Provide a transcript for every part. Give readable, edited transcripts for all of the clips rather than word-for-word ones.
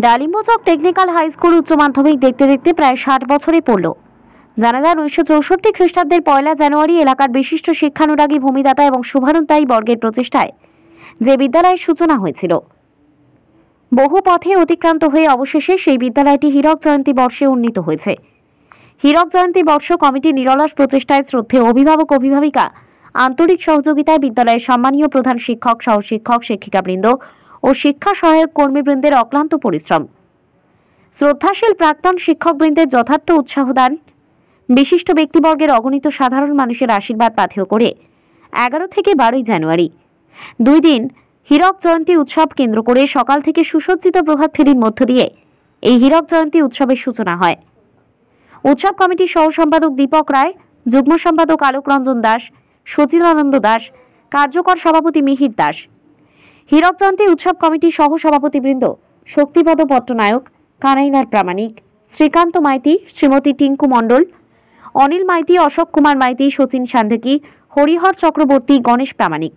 ডালিম্বচক technical high school উচ্চ মাধ্যমিক দেখতে দেখতে প্রায় 60 বছরে পড়ল। জানা যায় 1964 খ্রিস্টাব্দের 1 জানুয়ারি এলাকার বিশিষ্ট শিক্ষানুরাগী ভূমিদাতা এবং শুভানুতায়ী বর্গের প্রচেষ্টায় যে বিদ্যালয়ের সূচনা হয়েছিল, বহু পথে অতিক্রান্ত হয়ে অবশেষে সেই বিদ্যালয়টি হীরক জয়ন্তী বর্ষে উন্নীত হয়েছে। হীরক জয়ন্তী বর্ষ কমিটি নিরলস প্রচেষ্টায় শ্রদ্ধেয় অভিভাবক অভিভাবিকা আন্তরিক সহযোগিতায় বিদ্যালয়ের সম্মানীয় প্রধান শিক্ষক, সহশিক্ষক, শিক্ষিকাবৃন্দ ও শিক্ষা সহায়ক কর্মীবৃন্দের অক্লান্ত পরিশ্রম, শ্রদ্ধাশীল প্রাক্তন শিক্ষকবৃন্দের যথার্থ উৎসাহ দান, বিশিষ্ট ব্যক্তিবর্গের অগণিত সাধারণ মানুষের আশীর্বাদ পাথেয় করে 11 থেকে 12 জানুয়ারি 2 দিন হীরক জয়ন্তী উৎসব কেন্দ্র করে সকাল থেকে সুসজ্জিত প্রভাত ফেরির মধ্য দিয়ে এই হীরক জয়ন্তী উৎসবের সূচনা হয়। উৎসব কমিটির সহ সম্পাদক দীপক রায়, যুগ্ম সম্পাদক আলোক রঞ্জন দাস, সচিদানন্দ দাস, কার্যকর সভাপতি মিহির দাস, হীরক জয়ন্তী উৎসব কমিটির সহ সভাপতিবৃন্দ শক্তিপদ পট্টনায়ক, কানাইলাল প্রামাণিক, শ্রীকান্ত মাইতি, শ্রীমতী টিঙ্কু মণ্ডল, অনিল মাইতি, অশোক কুমার মাইতি, সচিন সান্ধেকি, হরিহর চক্রবর্তী, গণেশ প্রামাণিক।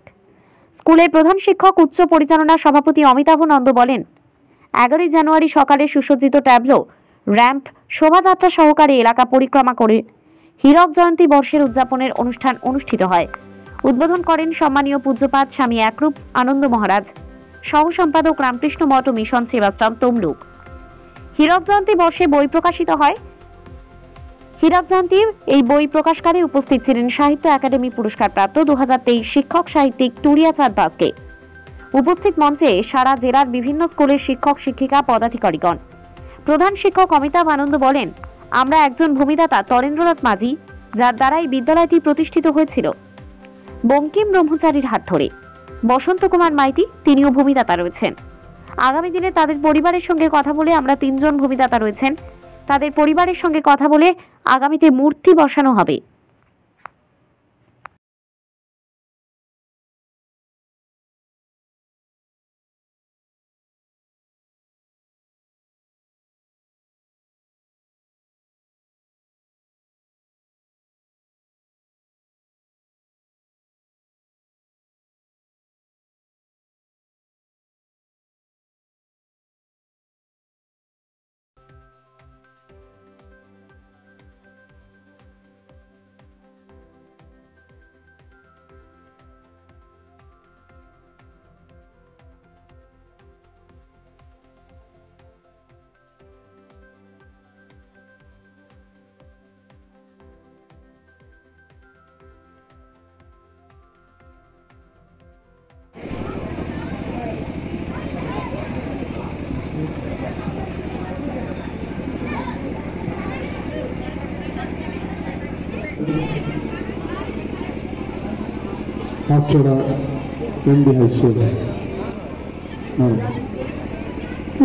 স্কুলের প্রধান শিক্ষক উচ্চ পরিচালনা সভাপতি অমিতাভ নন্দ বলেন, 11 জানুয়ারি সকালে সুসজ্জিত ট্যাবলো, র্যাম্প, শোভাযাত্রা সহকারে এলাকা পরিক্রমা করে হীরক জয়ন্তী বর্ষের উদযাপনের অনুষ্ঠান অনুষ্ঠিত হয়। উদ্বোধন করেন সম্মানীয় পূজ্যপাদ স্বামী একরূপ আনন্দ মহারাজ, সহ সম্পাদক রামকৃষ্ণ মঠ ও মিশন সেবাশ্রম তমলুক। হীরক জয়ন্তী বর্ষে বই প্রকাশিত হয়। হীরক জয়ন্তীর এই বই প্রকাশকারে উপস্থিত ছিলেন সাহিত্য একাডেমি পুরস্কার প্রাপ্ত 2023 শিক্ষক সাহিত্যিক টুরিয়া চাঁদ বাসকে। উপস্থিত মঞ্চে সারা জেলার বিভিন্ন স্কুলের শিক্ষক শিক্ষিকা পদাধিকারীগণ। প্রধান শিক্ষক অমিতাভ আনন্দ বলেন, আমরা একজন ভূমিদাতা তরেন্দ্রনাথ মাঝি, যার দ্বারাই বিদ্যালয়টি প্রতিষ্ঠিত হয়েছিল, বঙ্কিম ব্রহ্মচারীর হাত ধরে। বসন্ত কুমার মাইতি, তিনিও ভূমিদাতা রয়েছেন। আগামী দিনে তাদের পরিবারের সঙ্গে কথা বলে, আমরা 3 জন ভূমিদাতা রয়েছেন, তাদের পরিবারের সঙ্গে কথা বলে আগামীতে মূর্তি বসানো হবে।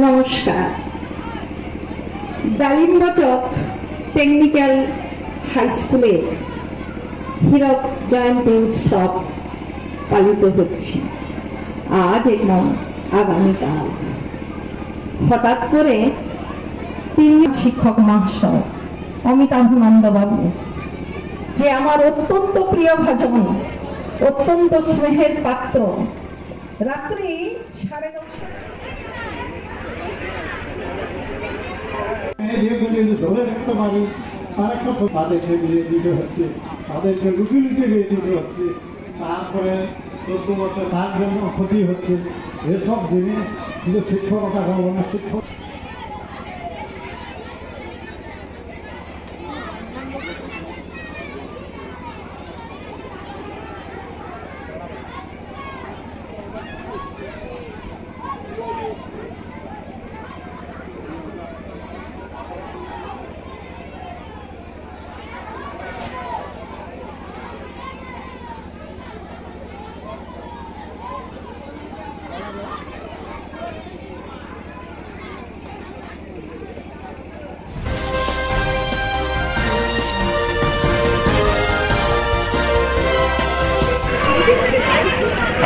নমস্কার। ডালিম্বচক টেকনিক্যাল হাই স্কুলের হীরক জয়ন্তী উৎসব পালিত হচ্ছে আজ এবং আগামীকাল। হঠাৎ করে তিনি শিক্ষক মহাশয় অমিতাভ নন্দ বাবু, যে আমার অত্যন্ত প্রিয় ভাজন, অত্যন্ত স্নেহের পাত্র, রাত্রি 10:30 ধরে রাখতে পারি তাদেরকে বিয়ে দিতে হচ্ছে, তাদেরকে লুকিয়ে লুকিয়ে বিয়ে দিতে হচ্ছে, তারপরে 14 বছর তার জন্য ক্ষতি হচ্ছে। এসব জিনিস শুধু শিক্ষকতা করবো না, শিক্ষক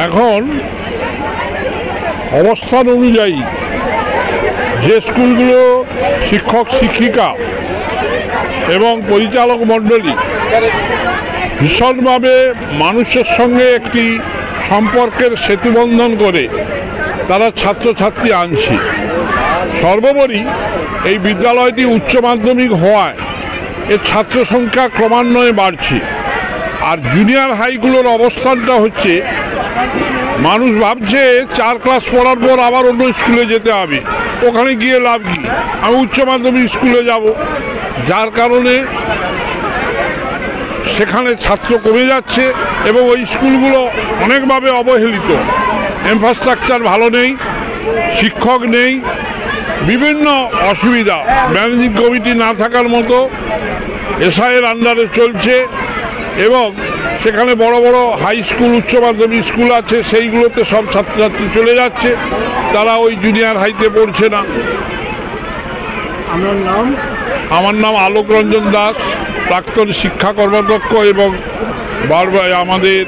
এখন অবস্থান অনুযায়ী যে স্কুলগুলো শিক্ষক শিক্ষিকা এবং পরিচালক মণ্ডলী ভীষণভাবে মানুষের সঙ্গে একটি সম্পর্কের সেতুবন্ধন করে তারা ছাত্রছাত্রী আনছে, সর্বোপরি এই বিদ্যালয়টি উচ্চ মাধ্যমিক হওয়ায় এর ছাত্র সংখ্যা ক্রমান্বয়ে বাড়ছে। আর জুনিয়র হাইগুলোর অবস্থানটা হচ্ছে, মানুষ ভাবছে 4 ক্লাস পড়ার পর আবার অন্য স্কুলে যেতে হবে, ওখানে গিয়ে লাভ কি, আমি উচ্চ মাধ্যমিক স্কুলে যাব, যার কারণে সেখানে ছাত্র কমে যাচ্ছে এবং ওই স্কুলগুলো অনেকভাবে অবহেলিত। ইনফ্রাস্ট্রাকচার ভালো নেই, শিক্ষক নেই, বিভিন্ন অসুবিধা, ম্যানেজিং কমিটি না থাকার মতো এসআইয়ের আন্ডারে চলছে এবং সেখানে বড় বড় হাই স্কুল, উচ্চ মাধ্যমিক স্কুল আছে, সেইগুলোতে সব ছাত্রছাত্রী চলে যাচ্ছে, তারা ওই জুনিয়র হাইতে পড়ছে না। আমার নাম আলোক রঞ্জন দাস, প্রাক্তন শিক্ষা কর্মদক্ষ এবং বারবার আমাদের।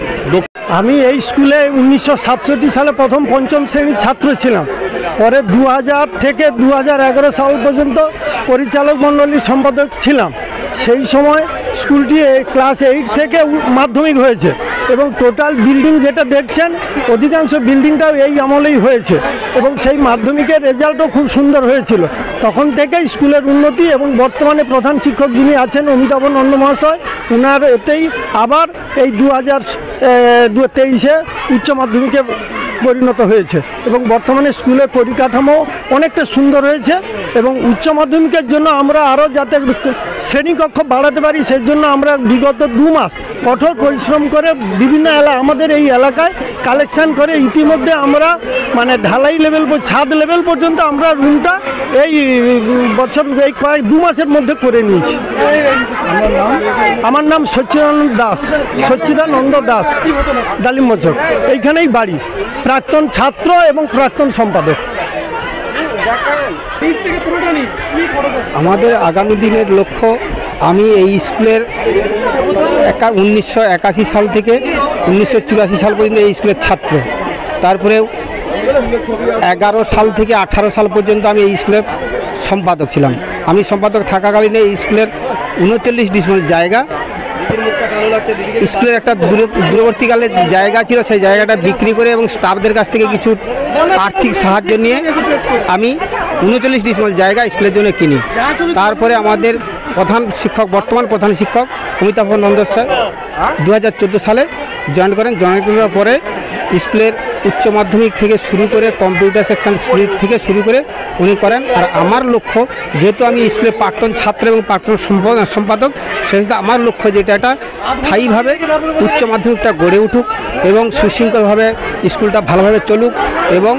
আমি এই স্কুলে 1967 সালে প্রথম 5ম শ্রেণীর ছাত্র ছিলাম। পরে 2000 থেকে 2011 সাল পর্যন্ত পরিচালক মণ্ডলীর সম্পাদক ছিলাম। সেই সময় স্কুলটি ক্লাস 8 থেকে মাধ্যমিক হয়েছে এবং টোটাল বিল্ডিং যেটা দেখছেন অধিকাংশ বিল্ডিংটাও এই আমলেই হয়েছে এবং সেই মাধ্যমিকের রেজাল্টও খুব সুন্দর হয়েছিল। তখন থেকেই স্কুলের উন্নতি এবং বর্তমানে প্রধান শিক্ষক যিনি আছেন অমিতাভ নন্দ মহাশয়, ওনার এতেই আবার এই 2023-এ উচ্চ মাধ্যমিকে পরিণত হয়েছে এবং বর্তমানে স্কুলের পরিকাঠামো অনেকটা সুন্দর হয়েছে এবং উচ্চ মাধ্যমিকের জন্য আমরা আরও যাতে শ্রেণীকক্ষ বাড়াতে পারি সেই জন্য আমরা বিগত 2 মাস কঠোর পরিশ্রম করে বিভিন্ন আমাদের এই এলাকায় কালেকশান করে ইতিমধ্যে আমরা মানে ঢালাই লেভেল, ছাদ লেভেল পর্যন্ত আমরা রুমটা এই বছর এই 2 মাসের মধ্যে করে নিয়েছি। আমার নাম সচ্চিদানন্দ দাস, ডালিমচক, এইখানেই বাড়ি, প্রাক্তন ছাত্র এবং প্রাক্তন সম্পাদক। আমাদের আগামী দিনের লক্ষ্য, আমি এই স্কুলের 1981 সাল থেকে 1984 সাল পর্যন্ত এই স্কুলের ছাত্র। তারপরে 11 সাল থেকে 18 সাল পর্যন্ত আমি এই স্কুলের সম্পাদক ছিলাম। আমি সম্পাদক থাকাকালীন এই স্কুলের 39 ডিসিমিল জায়গা, স্কুলের একটা দূরবর্তীকালে জায়গা ছিল, সেই জায়গাটা বিক্রি করে এবং স্টাফদের কাছ থেকে কিছু আর্থিক সাহায্য নিয়ে আমি 39 ডিসিমিল জায়গা স্কুলের জন্য কিনি। তারপরে আমাদের বর্তমান প্রধান শিক্ষক অমিতাভ নন্দ স্যার 2014 সালে জয়েন করেন। জয়েন করার পরে স্কুলের উচ্চ মাধ্যমিক থেকে শুরু করে কম্পিউটার সেকশন থেকে শুরু করে উনি করেন। আর আমার লক্ষ্য, যেহেতু আমি স্কুলের প্রাক্তন ছাত্র এবং প্রাক্তন সম্পাদক, সেহেতু আমার লক্ষ্য যেটা একটা স্থায়ীভাবে উচ্চ মাধ্যমিকটা গড়ে উঠুক এবং সুশৃঙ্খলভাবে স্কুলটা ভালোভাবে চলুক এবং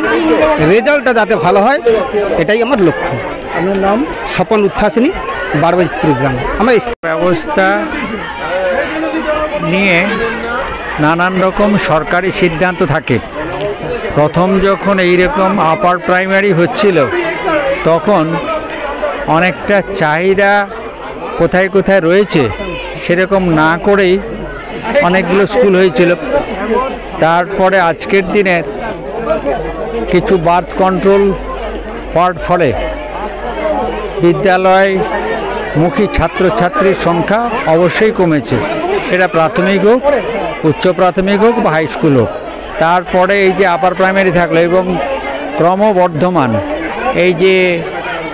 রেজাল্টটা যাতে ভালো হয়, এটাই আমার লক্ষ্য। আমার নাম স্বপন উত্থাসিনী, বারবাজিতপুর গ্রাম। আমার ব্যবস্থা নিয়ে নানান রকম সরকারি সিদ্ধান্ত থাকে। প্রথম যখন এইরকম আপার প্রাইমারি হচ্ছিল তখন অনেকটা চাহিদা কোথায় কোথায় রয়েছে সেরকম না করেই অনেকগুলো স্কুল হয়েছিল। তারপরে আজকের দিনের কিছু বার্থ কন্ট্রোল হওয়ার ফলে বিদ্যালয়মুখী ছাত্রছাত্রীর সংখ্যা অবশ্যই কমেছে, সেটা প্রাথমিক হোক, উচ্চ প্রাথমিক হোক বা হাই স্কুল হোক। তারপরে এই যে আপার প্রাইমারি থাকলো এবং ক্রমবর্ধমান এই যে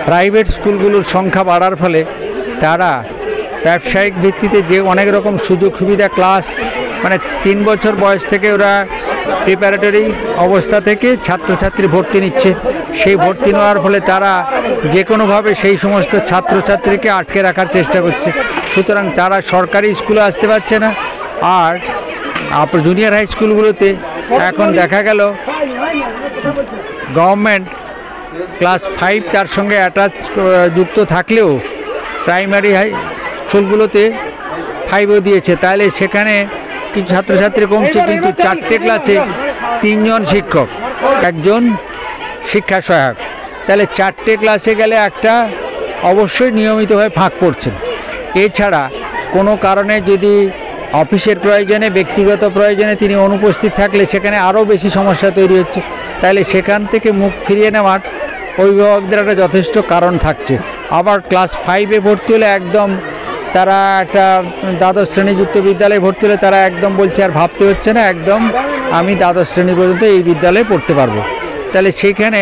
প্রাইভেট স্কুলগুলোর সংখ্যা বাড়ার ফলে তারা ব্যবসায়িক ভিত্তিতে যে অনেক রকম সুযোগ সুবিধা, ক্লাস মানে 3 বছর বয়স থেকে ওরা প্রিপারেটরি অবস্থা থেকে ছাত্রছাত্রী ভর্তি নিচ্ছে। সেই ভর্তি নেওয়ার ফলে তারা যে কোনোভাবে সেই সমস্ত ছাত্রছাত্রীকে আটকে রাখার চেষ্টা করছে। সুতরাং তারা সরকারি স্কুলে আসতে পারছে না। আর জুনিয়র হাই স্কুলগুলোতে এখন দেখা গেল গভর্নমেন্ট ক্লাস 5 তার সঙ্গে অ্যাটাচ যুক্ত থাকলেও প্রাইমারি হাই স্কুলগুলোতে 5ও দিয়েছে। তাহলে সেখানে কিছু ছাত্রছাত্রী কমছে, কিন্তু 4টে ক্লাসে 3 জন শিক্ষক, 1 জন শিক্ষা সহায়ক। তাহলে 4টে ক্লাসে গেলে একটা অবশ্যই নিয়মিতভাবে ফাঁক পড়ছে। এছাড়া কোনো কারণে যদি অফিসের প্রয়োজনে, ব্যক্তিগত প্রয়োজনে তিনি অনুপস্থিত থাকলে সেখানে আরও বেশি সমস্যা তৈরি হচ্ছে। তাহলে সেখান থেকে মুখ ফিরিয়ে নেওয়ার অভিভাবকদের একটা যথেষ্ট কারণ থাকছে। আবার ক্লাস 5-এ ভর্তি হলে একদম তারা একটা দ্বাদশ শ্রেণীযুক্ত বিদ্যালয়ে ভর্তি হলে তারা একদম বলছে আর ভাবতে হচ্ছে না, একদম আমি দ্বাদশ শ্রেণী পর্যন্ত এই বিদ্যালয়ে পড়তে পারবো। তাহলে সেখানে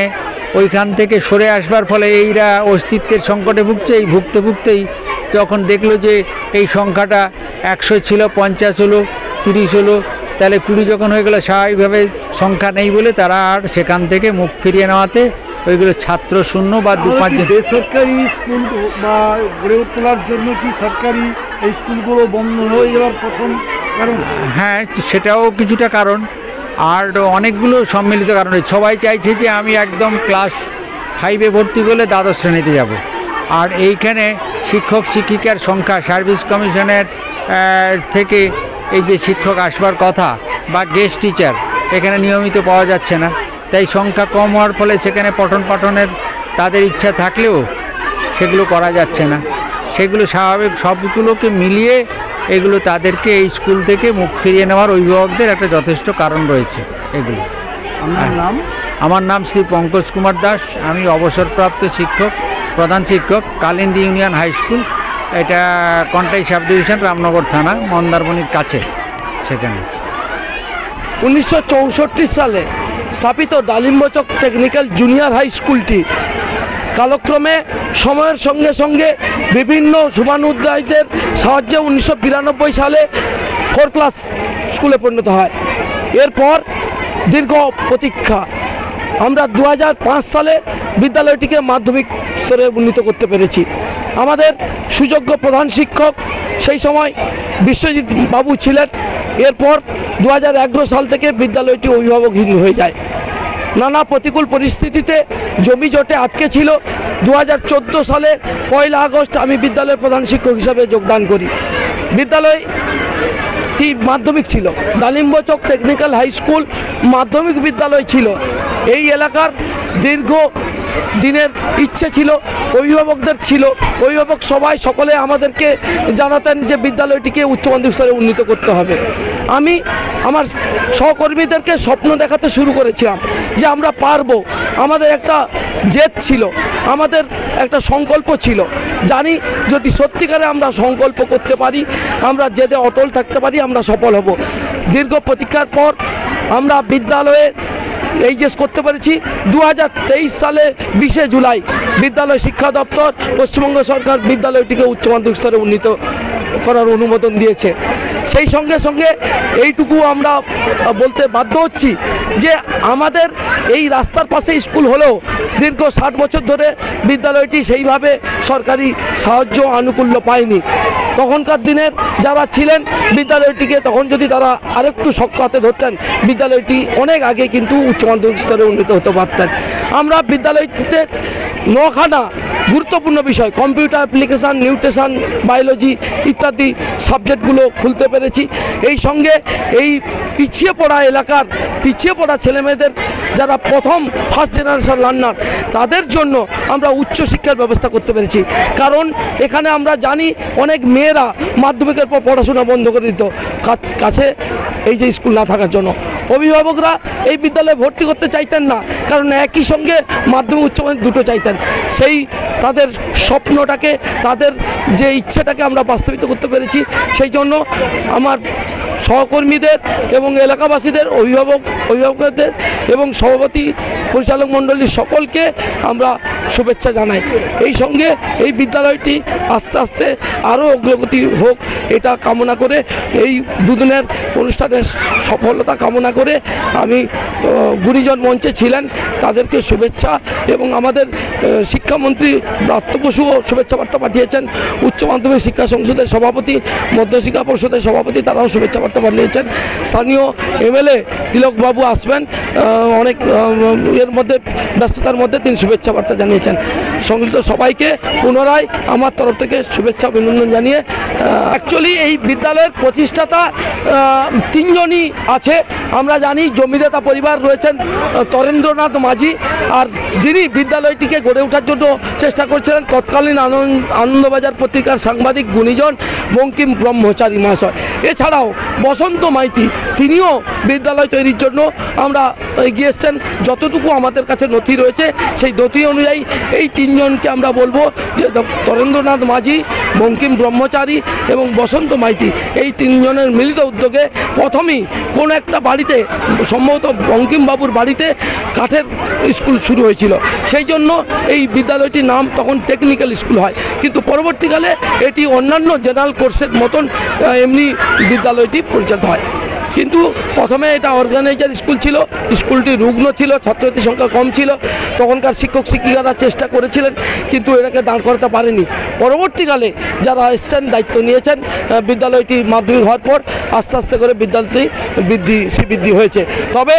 ওইখান থেকে সরে আসবার ফলে এইরা অস্তিত্বের সংকটে ভুগছে। এই ভুগতে ভুগতেই তখন দেখলো যে এই সংখ্যাটা 100 ছিল, 50 হলো, 30 হলো, তাহলে 20 যখন হয়ে গেল, স্বাভাবিকভাবে সংখ্যা নেই বলে তারা আর সেখান থেকে মুখ ফিরিয়ে নেওয়াতে ওইগুলো ছাত্র শূন্য বা 2-5 জন। বেসরকারি স্কুল বা গড়ে তোলার জন্য কি সরকারি এই স্কুলগুলো বন্ধ হয়ে যাওয়ার প্রথম কারণ? হ্যাঁ, সেটাও কিছুটা কারণ, আর অনেকগুলো সম্মিলিত কারণ। সবাই চাইছে যে আমি একদম ক্লাস 5-এ ভর্তি করলে দ্বাদশ শ্রেণীতে যাব, আর এইখানে শিক্ষক শিক্ষিকার সংখ্যা সার্ভিস কমিশনের থেকে এই যে শিক্ষক আসবার কথা বা গেস্ট টিচার এখানে নিয়মিত পাওয়া যাচ্ছে না, তাই সংখ্যা কম হওয়ার ফলে সেখানে পঠন পাঠনের তাদের ইচ্ছা থাকলেও সেগুলো করা যাচ্ছে না। সেগুলো স্বাভাবিক সবগুলোকে মিলিয়ে এগুলো তাদেরকে এই স্কুল থেকে মুখ ফিরিয়ে নেওয়ার অভিভাবকদের একটা যথেষ্ট কারণ রয়েছে। এগুলো আমার নাম শ্রী পঙ্কজ কুমার দাস, আমি অবসরপ্রাপ্ত শিক্ষক, প্রধান শিক্ষক, কালিন্দী ইউনিয়ন হাই স্কুল, এটা কন্টাই সাব ডিভিশন, রামনগর থানা, মন্দারমণির কাছে। সেখানে 1964 সালে স্থাপিত ডালিম্বচক টেকনিক্যাল জুনিয়র হাই স্কুলটি কালক্রমে সময়ের সঙ্গে সঙ্গে বিভিন্ন শুভানুধ্যায়ীদের সাহায্যে 1992 সালে 4 ক্লাস স্কুলে পরিণত হয়। এরপর দীর্ঘ প্রতীক্ষা আমরা 2005 সালে বিদ্যালয়টিকে মাধ্যমিক স্তরে উন্নীত করতে পেরেছি। আমাদের সুযোগ্য প্রধান শিক্ষক সেই সময় বিশ্বজিৎ বাবু ছিলেন। এরপর 2011 সাল থেকে বিদ্যালয়টি অভিভাবকহীন হয়ে যায়। নানা প্রতিকূল পরিস্থিতিতে জমি জটে আটকে ছিল। 2014 সালে 1 আগস্ট আমি বিদ্যালয়ের প্রধান শিক্ষক হিসাবে যোগদান করি। বিদ্যালয়টি মাধ্যমিক ছিল, ডালিম্বচক টেকনিক্যাল হাই স্কুল মাধ্যমিক বিদ্যালয় ছিল। এই এলাকার দীর্ঘ দিনের ইচ্ছে ছিল, অভিভাবকদের ছিল, অভিভাবক সবাই সকলে আমাদেরকে জানাতেন যে বিদ্যালয়টিকে উচ্চ মাধ্যমিক স্তরে উন্নীত করতে হবে। আমি আমার সহকর্মীদেরকে স্বপ্ন দেখাতে শুরু করেছিলাম যে আমরা পারবো। আমাদের একটা জেদ ছিল, আমাদের একটা সংকল্প ছিল, জানি যদি সত্যিকারে আমরা সংকল্প করতে পারি, আমরা জেদে অটল থাকতে পারি, আমরা সফল হব। দীর্ঘ প্রতীক্ষার পর আমরা বিদ্যালয়ে এইচএস করতে পেরেছি। 2023 সালে 20 জুলাই বিদ্যালয় শিক্ষা দপ্তর, পশ্চিমবঙ্গ সরকার বিদ্যালয়টিকে উচ্চ মাধ্যমিক স্তরে উন্নীত করার অনুমোদন দিয়েছে। সেই সঙ্গে সঙ্গে এইটুকু আমরা বলতে বাধ্য হচ্ছি যে আমাদের এই রাস্তার পাশে স্কুল হলেও দীর্ঘ 60 বছর ধরে বিদ্যালয়টি সেইভাবে সরকারি সাহায্য আনুকূল্য পায়নি। তখনকার দিনের যারা ছিলেন বিদ্যালয়টিকে, তখন যদি তারা আরেকটু শক্ত হাতে ধরতেন, বিদ্যালয়টি অনেক আগে কিন্তু উচ্চ মাধ্যমিক স্তরে উন্নীত হতে পারতেন। আমরা বিদ্যালয়টিতে 9খানা গুরুত্বপূর্ণ বিষয়, কম্পিউটার অ্যাপ্লিকেশান, নিউট্রিশন, বায়োলজি ইত্যাদি সাবজেক্টগুলো খুলতে পেরেছি। এই সঙ্গে এই পিছিয়ে পড়া এলাকার পিছিয়ে পড়া ছেলেমেয়েদের যারা প্রথম ফার্স্ট জেনারেশন লার্নার, তাদের জন্য আমরা উচ্চশিক্ষার ব্যবস্থা করতে পেরেছি। কারণ এখানে আমরা জানি অনেক মেয়েরা মাধ্যমিকের পর পড়াশোনা বন্ধ করে দিত কাছে এই যে স্কুল না থাকার জন্য। অভিভাবকরা এই বিদ্যালয়ে ভর্তি করতে চাইতেন না, কারণ একই সঙ্গে মাধ্যমিক উচ্চ মাধ্যমিক দুটো চাইতেন। সেই তাদের স্বপ্নটাকে, তাদের যে ইচ্ছেটাকে আমরা বাস্তবিত করতে পেরেছি। সেই জন্য আমার সহকর্মীদের এবং এলাকাবাসীদের, অভিভাবকদের এবং সভাপতি পরিচালক মণ্ডলীর সকলকে আমরা শুভেচ্ছা জানাই। এই সঙ্গে এই বিদ্যালয়টি আস্তে আস্তে আরও অগ্রগতি হোক এটা কামনা করে, এই দুদিনের অনুষ্ঠানের সফলতা কামনা করে আমি গুণীজন মঞ্চে ছিলেন তাদেরকে শুভেচ্ছা, এবং আমাদের শিক্ষামন্ত্রী ব্রাত্য বসুও শুভেচ্ছা বার্তা পাঠিয়েছেন। উচ্চ মাধ্যমিক শিক্ষা সংসদের সভাপতি, মধ্যশিক্ষা পর্ষদের সভাপতি, তারাও শুভেচ্ছা বার্তা পাঠিয়েছেন। স্থানীয় এমএলএ তিলকবাবু আসবেন, অনেক এর মধ্যে ব্যস্ততার মধ্যে তিনি শুভেচ্ছা বার্তা জানিয়েছেন। সংশ্লিষ্ট সবাইকে পুনরায় আমার তরফ থেকে শুভেচ্ছা অভিনন্দন জানিয়ে, অ্যাকচুয়ালি এই বিদ্যালয়ের প্রতিষ্ঠাতা 3 জনই আছে। আমরা জানি জমিদাতা পরিবার রয়েছেন তরেন্দ্রনাথ মাঝি, আর যিনি বিদ্যালয়টিকে গড়ে ওঠার জন্য চেষ্টা করছিলেন তৎকালীন আনন্দবাজার পত্রিকার সাংবাদিক গুণীজন বঙ্কিম ব্রহ্মচারী মহাশয়। এছাড়াও বসন্ত মাইতি, তিনিও বিদ্যালয় তৈরির জন্য আমরা এগিয়ে এসছেন। যতটুকু আমাদের কাছে নথি রয়েছে সেই নথি অনুযায়ী এই তিনজনকে আমরা বলবো যে তরেন্দ্রনাথ মাঝি, বঙ্কিম ব্রহ্মচারী এবং বসন্ত মাইতি, এই তিনজনের মিলিত উদ্যোগে প্রথমেই কোনো একটা বাড়িতে, সম্ভবত বঙ্কিমবাবুর বাড়িতে কাঠের স্কুল শুরু হয়েছিল। সেই জন্য এই বিদ্যালয়টির নাম তখন টেকনিক্যাল স্কুল হয়, কিন্তু পরবর্তীকালে এটি অন্যান্য জেনারেল কোর্সের মতন এমনি বিদ্যালয়টি পরিচালিত হয়। কিন্তু প্রথমে এটা অর্গানাইজার স্কুল ছিল, স্কুলটি রুগ্ন ছিল, ছাত্রছাত্রীর সংখ্যা কম ছিল। তখনকার শিক্ষক শিক্ষিকারা চেষ্টা করেছিলেন কিন্তু এটাকে দাঁড় করাতে পারেনি। পরবর্তীকালে যারা এসছেন, দায়িত্ব নিয়েছেন, বিদ্যালয়টি মাধ্যমিক হওয়ার পর আস্তে আস্তে করে বিদ্যালয়টি বৃদ্ধি হয়েছে। তবে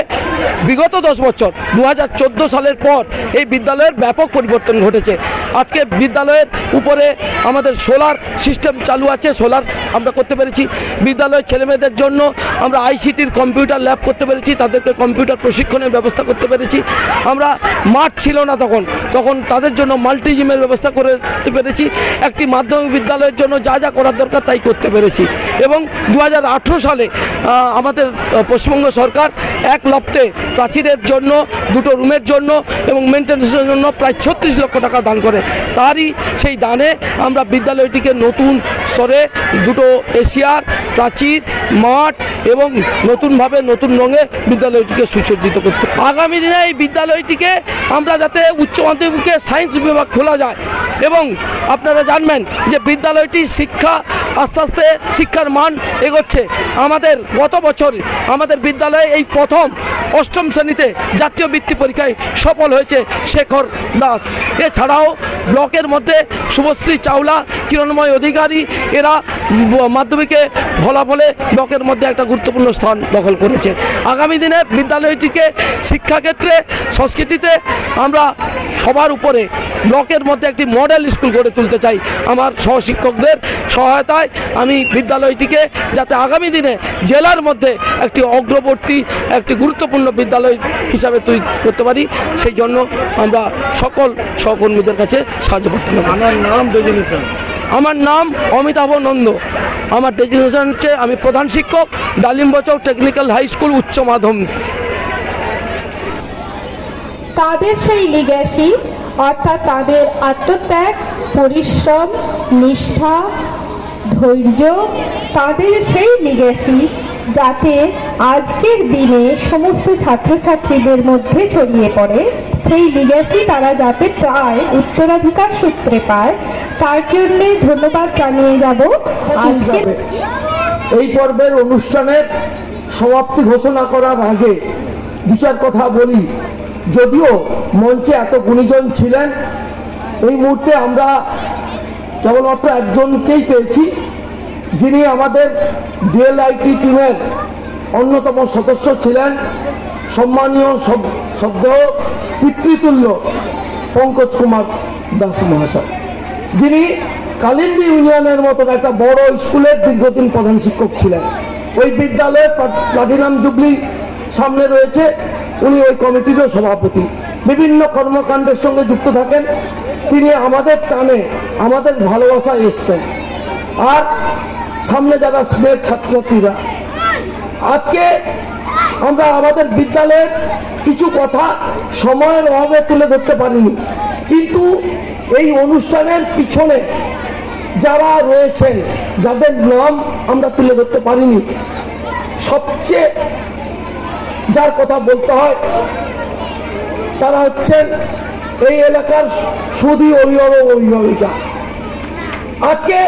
বিগত 10 বছর 2014 সালের পর এই বিদ্যালয়ের ব্যাপক পরিবর্তন ঘটেছে। আজকে বিদ্যালয়ের উপরে আমাদের সোলার সিস্টেম চালু আছে, সোলার আমরা করতে পেরেছি। বিদ্যালয়ের ছেলেমেয়েদের জন্য আমরা আইসিটির কম্পিউটার ল্যাব করতে পেরেছি, তাদেরকে কম্পিউটার প্রশিক্ষণের ব্যবস্থা করতে পেরেছি। আমরা মাঠ ছিল না তখন তাদের জন্য মাল্টি জিমের ব্যবস্থা করতে পেরেছি। একটি মাধ্যমিক বিদ্যালয়ের জন্য যা যা করার দরকার তাই করতে পেরেছি। এবং 2018 সালে আমাদের পশ্চিমবঙ্গ সরকার 1 লপ্তে প্রাচীরের জন্য, 2টো রুমের জন্য এবং মেনটেন্যান্সের জন্য প্রায় 36 লক্ষ টাকা দান করে। তারই সেই দানে আমরা বিদ্যালয়টিকে নতুন স্তরে 2টো এশিয়ার প্রাচীর, মাঠ এবং নতুনভাবে নতুন রঙে বিদ্যালয়টিকে সুসজ্জিত করতে। আগামী দিনে এই বিদ্যালয়টিকে আমরা যাতে উচ্চ মাধ্যমিকে সায়েন্স বিভাগ খোলা যায়, এবং আপনারা জানবেন যে বিদ্যালয়টি শিক্ষা আস্তে আস্তে শিক্ষার মান এগোচ্ছে। আমাদের গত বছর আমাদের বিদ্যালয়ে এই প্রথম 8ম শ্রেণীতে জাতীয় বৃত্তি পরীক্ষায় সফল হয়েছে শেখর দাস। এছাড়াও ব্লকের মধ্যে শুভশ্রী চাওলা, কিরণময় অধিকারী, এরা মাধ্যমিকে ফলাফলে ব্লকের মধ্যে একটা গুরুত্বপূর্ণ স্থান দখল করেছে। আগামী দিনে বিদ্যালয়টিকে শিক্ষাক্ষেত্রে, সংস্কৃতিতে আমরা সবার উপরে ব্লকের মধ্যে একটি মডেল স্কুল গড়ে তুলতে চাই। আমার সহশিক্ষকদের সহায়তায় আমি বিদ্যালয়টিকে যাতে আগামী দিনে জেলার মধ্যে একটি অগ্রবর্তী, একটি গুরুত্বপূর্ণ বিদ্যালয় হিসাবে তৈরি করতে পারি, সেই জন্য আমরা সকল সহকর্মীদের কাছে সাহায্য করতে হবে। আমার নাম অমিতাভ নন্দ। আমার ডেজিগনেশন হচ্ছে আমি প্রধান শিক্ষক, ডালিম্বচক টেকনিক্যাল হাই স্কুল উচ্চ মাধ্যমিক। তাদের সেই লিগ্যাসি, অর্থাৎ তাদের আত্মত্যাগ, পরিশ্রম, নিষ্ঠা, ধৈর্য, তাদের সেই লিগ্যাসি যাতে আজকের দিনে সমস্ত ছাত্রছাত্রীদের মধ্যে ছড়িয়ে পড়ে, সেই লিগ্যাসি তারা যাতে প্রায় উত্তরাধিকার সূত্রে পায়, তার জন্য ধন্যবাদ জানিয়ে যাব। আজকে এই পর্বের অনুষ্ঠানের সমাপ্তি ঘোষণা করার আগে 2-4 কথা বলি। যদিও মঞ্চে এত গুণীজন ছিলেন, এই মুহূর্তে আমরা কেবলমাত্র একজনকেই পেয়েছি, যিনি আমাদের ডিএলআইটি টিমের অন্যতম সদস্য ছিলেন, সম্মানীয় শব্দ পিতৃতুল্য পঙ্কজ কুমার দাস মহাশয়, যিনি কালিন্দী ইউনিয়নের মতন একটা বড় স্কুলের দীর্ঘদিন প্রধান শিক্ষক ছিলেন। ওই বিদ্যালয়ের প্লাটিনাম জুবলি সামনে রয়েছে, উনি ওই কমিটিরও সভাপতি, বিভিন্ন কর্মকাণ্ডের সঙ্গে যুক্ত থাকেন। তিনি আমাদের টানে, আমাদের ভালোবাসায় এসছেন। আর সামনে যারা স্নেহের ছাত্রছাত্রীরা, আজকে আমরা আমাদের বিদ্যালয়ের কিছু কথা সময়ের অভাবে তুলে ধরতে পারিনি, কিন্তু এই অনুষ্ঠানের পিছনে যারা রয়েছেন, যাদের নাম আমরা তুলে ধরতে পারিনি, সবচেয়ে যার কথা বলতে হয় তারা হচ্ছেন এই এলাকার সুদী অভিভাবক, অভিভাবিকা। আজকে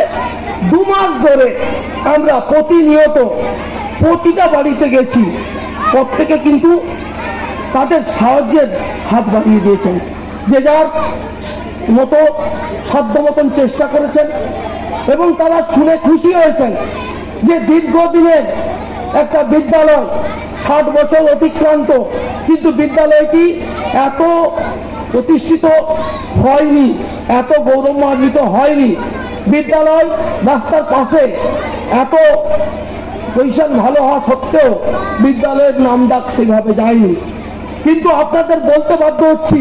2 মাস ধরে আমরা প্রতিনিয়ত প্রতিটা বাড়িতে গেছি, প্রত্যেকে কিন্তু তাদের সাহায্যের হাত বাড়িয়ে দিয়েছেন, যে যার মতো সাধ্য মতন চেষ্টা করেছেন, এবং তারা শুনে খুশি হয়েছেন যে দীর্ঘদিনের একটা বিদ্যালয়, 60 বছর অতিক্রান্ত, কিন্তু বিদ্যালয়টি এত প্রতিষ্ঠিত হয়নি, এত গৌরবান্বিত হয়নি। বিদ্যালয় রাস্তার পাশে, এত পজিশন ভালো হওয়া সত্ত্বেও বিদ্যালয়ের নাম ডাক সেভাবে যায়নি। কিন্তু আপনাদের বলতে বাধ্য হচ্ছি,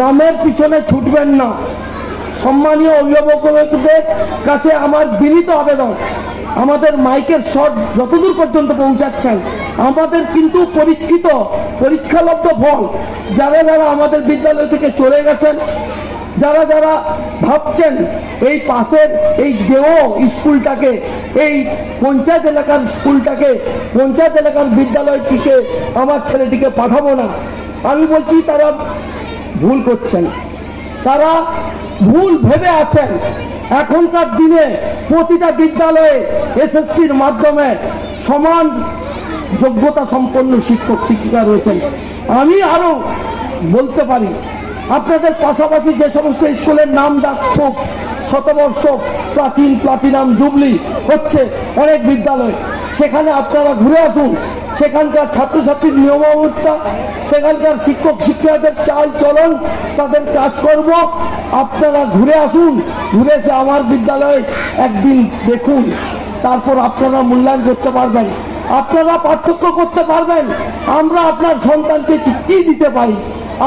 নামের পিছনে ছুটবেন না। সম্মানীয় অভিভাবকদের কাছে আমার বিনীত আবেদন, আমাদের মাইকের শট যতদূর পর্যন্ত পৌঁছাচ্ছেন, আমাদের কিন্তু পরীক্ষিত পরীক্ষালব্ধ ফল, যারা যারা আমাদের বিদ্যালয় থেকে চলে গেছেন, যারা যারা ভাবছেন এই পাশের এই দেও স্কুলটাকে, এই পঞ্চায়েত এলাকার স্কুলটাকে, পঞ্চায়েত এলাকার বিদ্যালয়টিকে আমার ছেলেটিকে পাঠাবো না, আমি বলছি তারা ভুল করছেন, তারা ভুল ভেবে আছেন। এখনকার দিনে প্রতিটা বিদ্যালয়ে এসএসসির মাধ্যমে সমান যোগ্যতা সম্পন্ন শিক্ষক শিক্ষিকা রয়েছেন। আমি আরো বলতে পারি, আপনাদের পাশাপাশি যে সমস্ত স্কুলের নাম ডাক খুব শতবর্ষ প্রাচীন প্লাটিনাম জুবলি হচ্ছে অনেক বিদ্যালয়, সেখানে আপনারা ঘুরে আসুন। সেখানকার ছাত্রছাত্রীর নিয়মাবলী, সেখানকার শিক্ষক শিক্ষিকাদের চাল চলন, তাদের কাজকর্ম আপনারা ঘুরে আসুন। ঘুরে এসে আমার বিদ্যালয়ে একদিন দেখুন, তারপর আপনারা মূল্যায়ন করতে পারবেন, আপনারা পার্থক্য করতে পারবেন আমরা আপনার সন্তানকে কি দিতে পারি,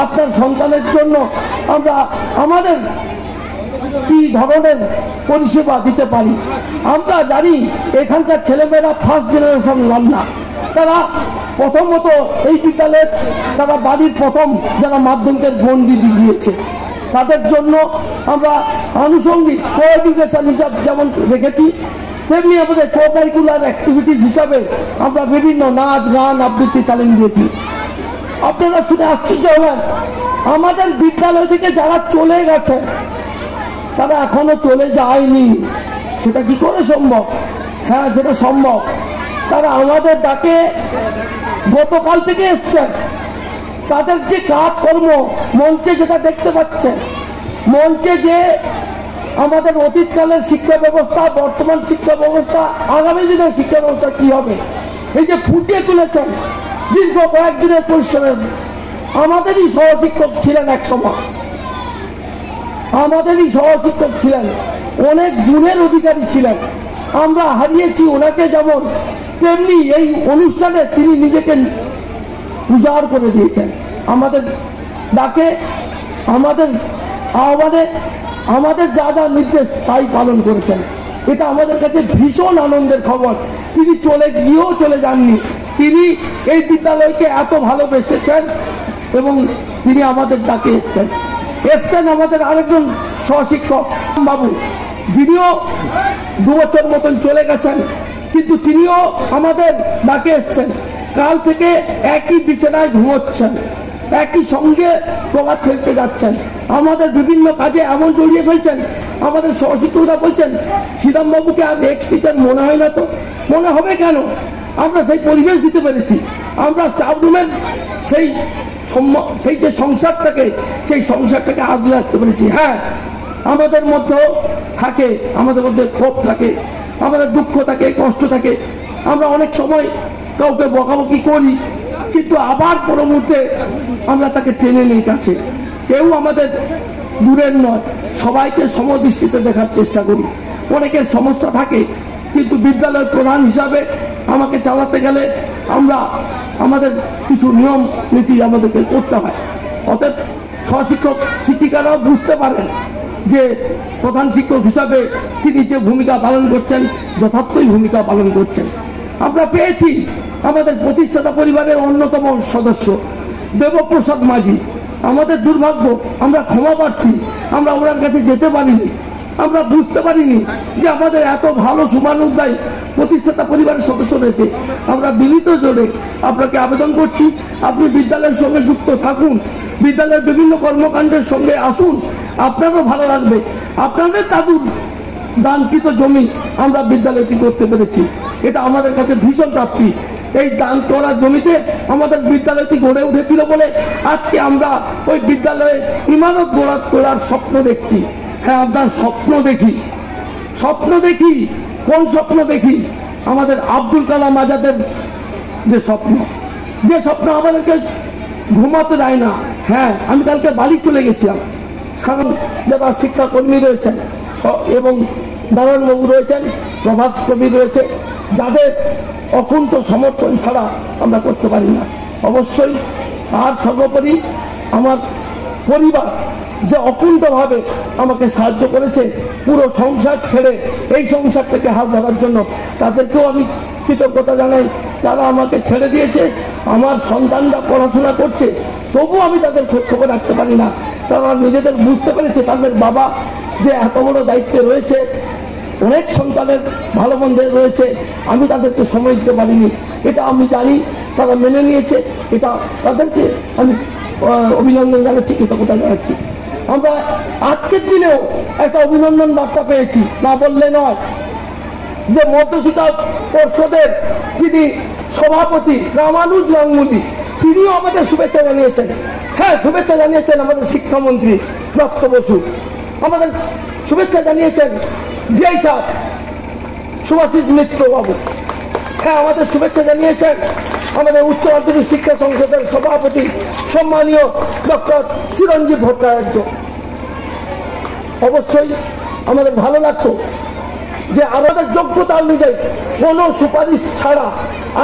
আপনার সন্তানের জন্য আমরা আমাদের কি ধরনের পরিষেবা দিতে পারি। আমরা জানি এখানকার ছেলেমেয়েরা ফার্স্ট জেনারেশন লার্নার, তারা প্রথমত এই বিদ্যালয়ের তারা বাড়ির প্রথম যারা মাধ্যমিকের গণ্ডি দিয়েছে, তাদের জন্য আমরা আনুষঙ্গিক কো এডুকেশন হিসাব যেমন রেখেছি, তেমনি আমাদের কো কারিকুলার অ্যাক্টিভিটিস হিসাবে আমরা বিভিন্ন নাচ গান আবৃত্তি তালিম দিয়েছি। আপনারা শুনে আশ্চর্য হবেন, আমাদের বিদ্যালয় থেকে যারা চলে গেছে তারা এখনো চলে যায়নি। সেটা কি করে সম্ভব? হ্যাঁ, সেটা সম্ভব। তারা আমাদের ডাকে গতকাল থেকে এসছেন, তাদের যে কাজকর্ম মঞ্চে যেটা দেখতে পাচ্ছেন, মঞ্চে যে আমাদের অতীতকালের শিক্ষা ব্যবস্থা, বর্তমান শিক্ষা ব্যবস্থা, আগামী দিনের শিক্ষা ব্যবস্থা কি হবে, এই যে ফুটিয়ে তুলেছেন দীর্ঘ কয়েকদিনের পরিশ্রমের। আমাদেরই সহশিক্ষক ছিলেন এক সময়, আমাদেরই সহশিক্ষক ছিলেন, অনেক গুণের অধিকারী ছিলেন। আমরা হারিয়েছি ওনাকে, যেমন তেমনি এই অনুষ্ঠানে তিনি নিজেকে উজাড় করে দিয়েছেন। আমাদের ডাকে, আমাদের আহ্বানে, আমাদের যা যা নির্দেশ তাই পালন করেছেন। এটা আমাদের কাছে ভীষণ আনন্দের খবর। তিনি চলে গিয়েও চলে যাননি, তিনি এই বিদ্যালয়কে এত ভালোবেসেছেন এবং তিনি আমাদের ডাকে এসছেন। আমাদের আরেকজন সহশিক্ষক বাবু, যিনিও 2 বছর মতন চলে গেছেন, কিন্তু তিনিও আমাদের ডাকে এসছেন। কাল থেকে একই বিছানায় ঘুমোচ্ছেন, একই সঙ্গে প্রভাত ফেলতে যাচ্ছেন, আমাদের বিভিন্ন কাজে এমন জড়িয়ে ফেলছেন। আমাদের সহশিক্ষকরা বলছেন, শ্রীরামবাবুকে আর এক্স টিচার মনে হয় না। তো মনে হবে কেন? আমরা সেই পরিবেশ দিতে পেরেছি, আমরা স্টাফ রুমের সেই যে সংসারটাকে, সেই সংসারটাকে আগলে রাখতে পেরেছি। হ্যাঁ, আমাদের মধ্যেও থাকে, আমাদের মধ্যে ক্ষোভ থাকে, আমাদের দুঃখ থাকে, কষ্ট থাকে, আমরা অনেক সময় কাউকে বকাবকি করি, কিন্তু আবার পর মুহূর্তে আমরা তাকে টেনে নিই কাছে। কেউ আমাদের দূরের নয়, সবাইকে সমদৃষ্টিতে দেখার চেষ্টা করি। অনেকের সমস্যা থাকে, কিন্তু বিদ্যালয়ের প্রধান হিসাবে আমাকে চালাতে গেলে আমাদের কিছু নিয়ম নীতি আমাদেরকে করতে হয়। অতএব সহশিক্ষক শিক্ষিকারাও বুঝতে পারেন যে প্রধান শিক্ষক হিসাবে তিনি যে ভূমিকা পালন করছেন, যথার্থই ভূমিকা পালন করছেন। আমরা পেয়েছি আমাদের প্রতিষ্ঠাতা পরিবারের অন্যতম সদস্য দেবপ্রসাদ মাঝি। আমাদের দুর্ভাগ্য, আমরা ক্ষমা প্রার্থী, আমরা ওনার কাছে যেতে পারিনি, আমরা বুঝতে পারিনি যে আমাদের এত ভালো শুভানুধ্যায়ী প্রতিষ্ঠাতা পরিবারের সদস্য রয়েছে। আমরা বিনীত জোরে আপনাকে আবেদন করছি, আপনি বিদ্যালয়ের সঙ্গে যুক্ত থাকুন, বিদ্যালয়ের বিভিন্ন কর্মকাণ্ডের সঙ্গে আসুন, আপনারও ভালো লাগবে। আপনাদের দাদুর দানকৃত জমি আমরা বিদ্যালয়টি করতে পেরেছি, এটা আমাদের কাছে ভীষণ প্রাপ্তি। এই দান করা জমিতে আমাদের বিদ্যালয়টি গড়ে উঠেছিল বলে আজকে আমরা ওই বিদ্যালয়ে ইমারত গড়ার স্বপ্ন দেখছি। হ্যাঁ, আপনার স্বপ্ন দেখি। কোন স্বপ্ন দেখি? আমাদের আব্দুল কালাম আজাদের যে স্বপ্ন আমাদেরকে ঘুমাতে দেয় না। হ্যাঁ, আমি কালকে বাড়ি চলে গেছিলাম, কারণ যারা শিক্ষাকর্মী রয়েছেন এবং নারায়ণবাবু রয়েছেন, প্রভাস কবি রয়েছে, যাদের অকুণ্ঠ সমর্থন ছাড়া আমরা করতে পারি না। অবশ্যই আর সর্বোপরি আমার পরিবার, যে অকুণ্ঠভাবে আমাকে সাহায্য করেছে পুরো সংসার ছেড়ে এই সংসার থেকে হাত ধরার জন্য, তাদেরকেও আমি কৃতজ্ঞতা জানাই। তারা আমাকে ছেড়ে দিয়েছে, আমার সন্তানরা পড়াশোনা করছে, তবু আমি তাদের খোঁজখবর রাখতে পারি না। তারা নিজেদের বুঝতে পেরেছে তাদের বাবা যে এত বড় দায়িত্বে রয়েছে, অনেক সন্তানের ভালো মন্দের রয়েছে, আমি তাদেরকে সময় দিতে পারিনি, এটা আমি জানি। তারা মেনে নিয়েছে, এটা তাদেরকে আমি অভিনন্দন জানাচ্ছি, কৃতজ্ঞতা জানাচ্ছি। আমরা আজকের দিনেও একটা অভিনন্দন বার্তা পেয়েছি, না বললে নয়, যে মধ্যশিক্ষা পর্ষদের যিনি সভাপতি রামানুজ গাঙ্গুলি, তিনিও আমাদের শুভেচ্ছা জানিয়েছেন। হ্যাঁ, শুভেচ্ছা জানিয়েছেন আমাদের শিক্ষামন্ত্রী ব্রত বসু, আমাদের শুভেচ্ছা জানিয়েছেন ডিআই সাহেব সুভাষিস মিত্র বাবু, হ্যাঁ আমাদের শুভেচ্ছা জানিয়েছেন আমাদের উচ্চ মাধ্যমিক শিক্ষা সংসদের সভাপতি সম্মানীয় ডক্টর চিরঞ্জীব ভট্টাচার্য। অবশ্যই আমাদের ভালো লাগতো যে আমাদের যোগ্যতা অনুযায়ী কোনো সুপারিশ ছাড়া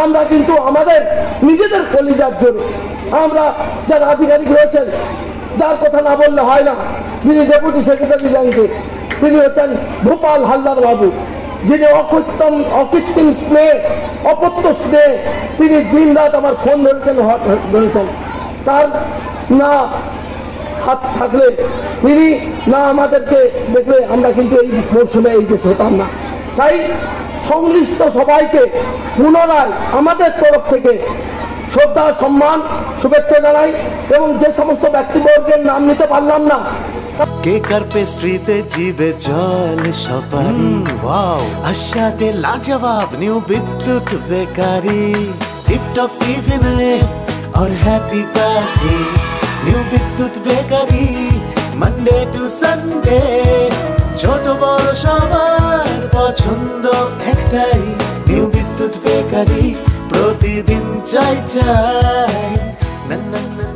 আমরা কিন্তু আমাদের নিজেদের কলিজার জন্য আমরা যারা আধিকারিক রয়েছেন, যার কথা না বললে হয় না, যিনি ডেপুটি সেক্রেটারি র্যাঙ্কে, তিনি হচ্ছেন ভূপাল হালদার বাবু, যিনি অকৃত্রিম স্নেহ অপত্য স্নেহ, তিনি দিন রাত আমার ফোন ধরেছেন। তার না হাত থাকলে, তিনি না আমাদেরকে দেখলে আমরা কিন্তু এই মরশুমে এই দেশে হতাম না। তাই সংশ্লিষ্ট সবাইকে পুনরায় আমাদের তরফ থেকে শ্রদ্ধা সম্মান শুভেচ্ছা জানাই, এবং যে সমস্ত ব্যক্তিবর্গের নাম নিতে পারলাম না, কেকার পেস্ট্রিতে জিবে জল সপারি, ওয়াও আশাতে লাজবাব নিউ বিদ্যুৎ বেকারি, টিপটপ টিফিনে और हैप्पी पार्टी, নিউ বিদ্যুৎ বেকারি, মানডে টু সানডে, ছোট বড় সবার পছন্দ একটাই, নিউ বিদ্যুৎ বেকারি, প্রতিদিন চাই চাই না না না।